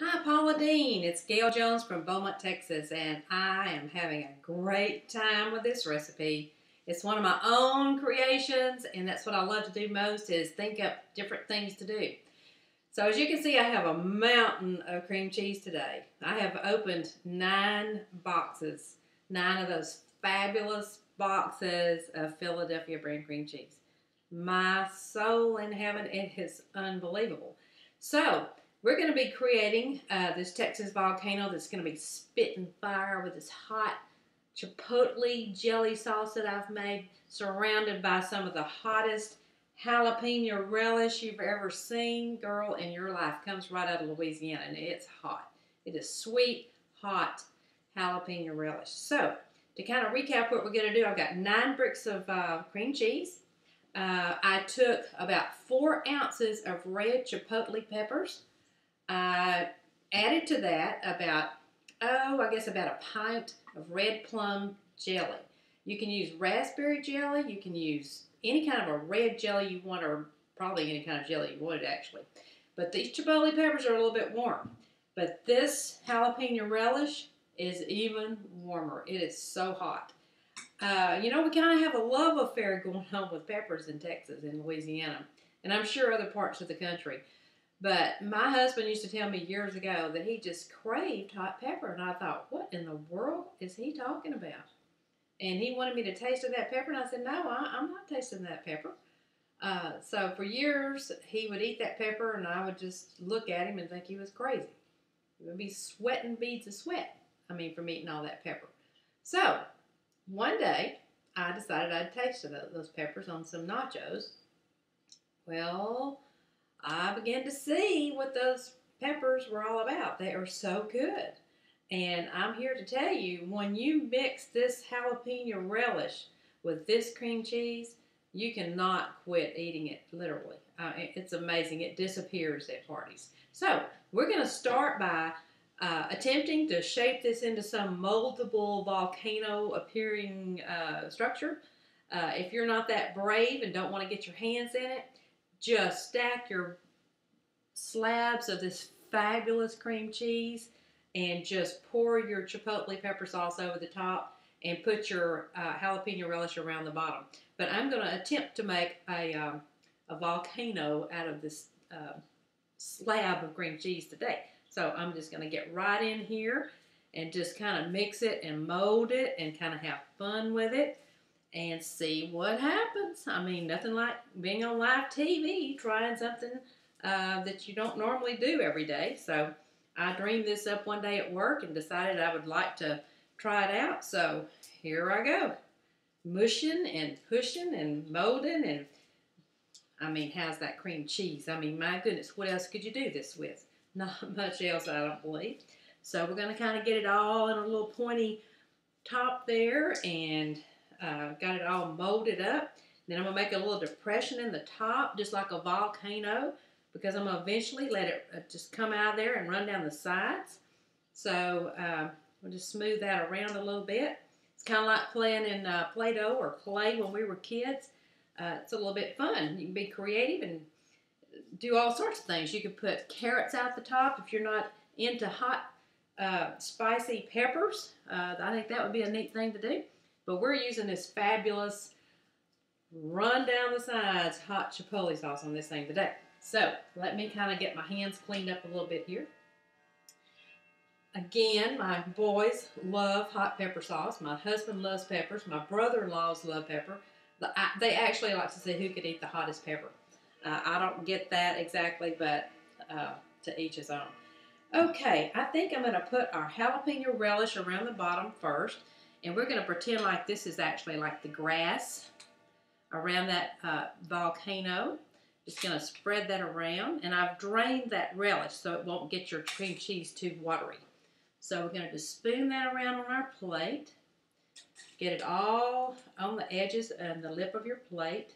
Hi, Paula Dean. It's Gail Jones from Beaumont, Texas, and I am having a great time with this recipe. It's one of my own creations, and that's what I love to do most is think up different things to do. So as you can see, I have a mountain of cream cheese today. I have opened 9 boxes, 9 of those fabulous boxes of Philadelphia brand cream cheese. My soul in heaven, it is unbelievable. So we're going to be creating this Texas volcano that's going to be spitting fire with this hot chipotle jelly sauce that I've made, surrounded by some of the hottest jalapeno relish you've ever seen, girl, in your life. Comes right out of Louisiana, and it's hot. It is sweet, hot jalapeno relish. So to kind of recap what we're going to do, I've got 9 bricks of cream cheese. I took about 4 ounces of red chipotle peppers. I added to that about a pint of red plum jelly. You can use raspberry jelly. You can use any kind of a red jelly you want, or probably any kind of jelly you wanted actually. But these chipotle peppers are a little bit warm. But this jalapeno relish is even warmer. It is so hot. We kind of have a love affair going on with peppers in Texas and Louisiana, and I'm sure other parts of the country. But my husband used to tell me years ago that he just craved hot pepper, and I thought, what in the world is he talking about? And he wanted me to taste of that pepper, and I said, no, I'm not tasting that pepper. So for years, he would eat that pepper, and I would just look at him and think he was crazy. He would be sweating beads of sweat, from eating all that pepper. So one day, I decided I'd taste those peppers on some nachos. Well, I began to see what those peppers were all about. They are so good. And I'm here to tell you, when you mix this jalapeno relish with this cream cheese, you cannot quit eating it, literally. It's amazing. It disappears at parties. So we're going to start by attempting to shape this into some moldable volcano appearing structure. If you're not that brave and don't want to get your hands in it, just stack your slabs of this fabulous cream cheese and just pour your chipotle pepper sauce over the top and put your jalapeno relish around the bottom. But I'm going to attempt to make a volcano out of this slab of cream cheese today. So I'm just going to get right in here and just kind of mix it and mold it and kind of have fun with it and see what happens. Nothing like being on live TV, trying something that you don't normally do every day. So I dreamed this up one day at work and decided I would like to try it out. So here I go, mushing and pushing and molding. And how's that cream cheese? My goodness, what else could you do this with? Not much else, I don't believe. So we're going to kind of get it all in a little pointy top there, and got it all molded up. Then I'm going to make a little depression in the top, just like a volcano, because I'm going to eventually let it just come out of there and run down the sides. So we'll just smooth that around a little bit. It's kind of like playing in Play-Doh or clay when we were kids. It's a little bit fun. You can be creative and do all sorts of things. You could put carrots out the top if you're not into hot, spicy peppers. I think that would be a neat thing to do. But we're using this fabulous run down the sides hot chipotle sauce on this thing today. So let me kind of get my hands cleaned up a little bit here. Again, my boys love hot pepper sauce. My husband loves peppers. My brother-in-laws love pepper. They actually like to see who could eat the hottest pepper. I don't get that exactly, but to each his own. Okay, I think I'm going to put our jalapeno relish around the bottom first. And we're going to pretend like this is actually like the grass around that volcano. Just going to spread that around. And I've drained that relish so it won't get your cream cheese too watery. So we're going to just spoon that around on our plate. Get it all on the edges and the lip of your plate.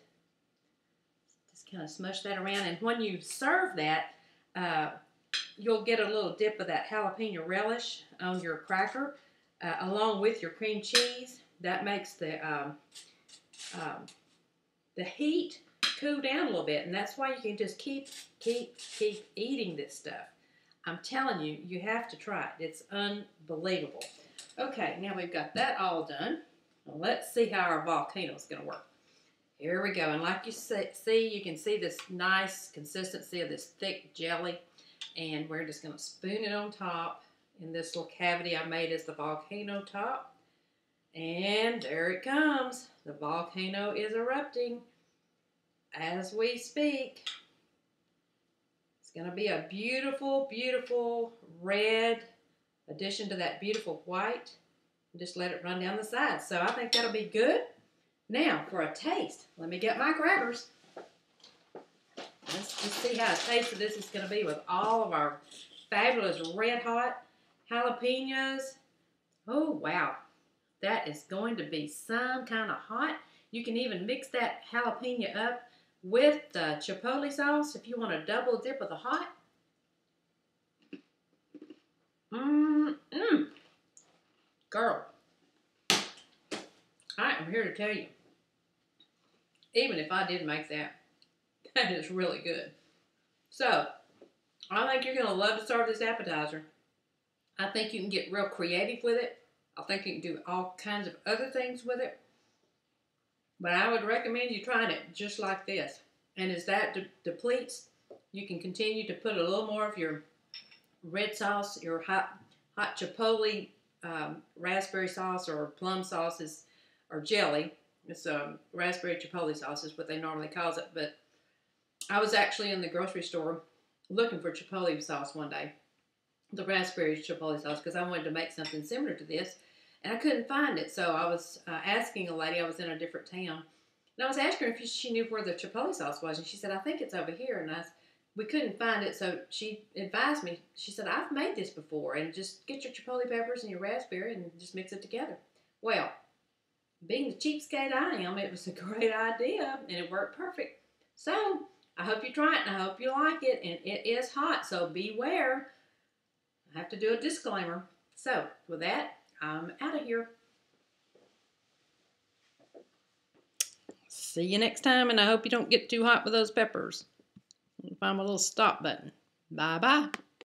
Just kind of smush that around. And when you serve that, you'll get a little dip of that jalapeno relish on your cracker. Along with your cream cheese. That makes the heat cool down a little bit, and that's why you can just keep eating this stuff. I'm telling you, you have to try it. It's unbelievable. Okay, now we've got that all done. Now let's see how our volcano is going to work. Here we go. And like you see, you can see this nice consistency of this thick jelly. And we're just going to spoon it on top in this little cavity I made as the volcano top. And there it comes. The volcano is erupting as we speak. It's going to be a beautiful, beautiful red addition to that beautiful white. Just let it run down the sides. So I think that'll be good. Now, for a taste, let me get my crackers. Let's just see how a taste of this is going to be with all of our fabulous red hot jalapenos. Oh, wow. That is going to be some kind of hot. You can even mix that jalapeno up with the chipotle sauce if you want to double dip with the hot. Girl, I am here to tell you, even if I did make that, that is really good. So, I think you're going to love to serve this appetizer. I think you can get real creative with it. I think you can do all kinds of other things with it. But I would recommend you trying it just like this. And as that depletes, you can continue to put a little more of your red sauce, your hot chipotle raspberry sauce or plum sauces or jelly. It's raspberry chipotle sauce is what they normally call it. But I was actually in the grocery store looking for chipotle sauce one day, the raspberry chipotle sauce, because I wanted to make something similar to this, and I couldn't find it. So I was asking a lady. I was in a different town, and I was asking her if she knew where the chipotle sauce was, and she said, I think it's over here. And we couldn't find it, so she advised me. She said, I've made this before, and just get your chipotle peppers and your raspberry and just mix it together. Well, being the cheapskate I am, it was a great idea, and it worked perfect. So I hope you try it, and I hope you like it, and it is hot, so beware. I have to do a disclaimer. So, with that, I'm out of here. See you next time, and I hope you don't get too hot with those peppers. Find my little stop button. Bye-bye.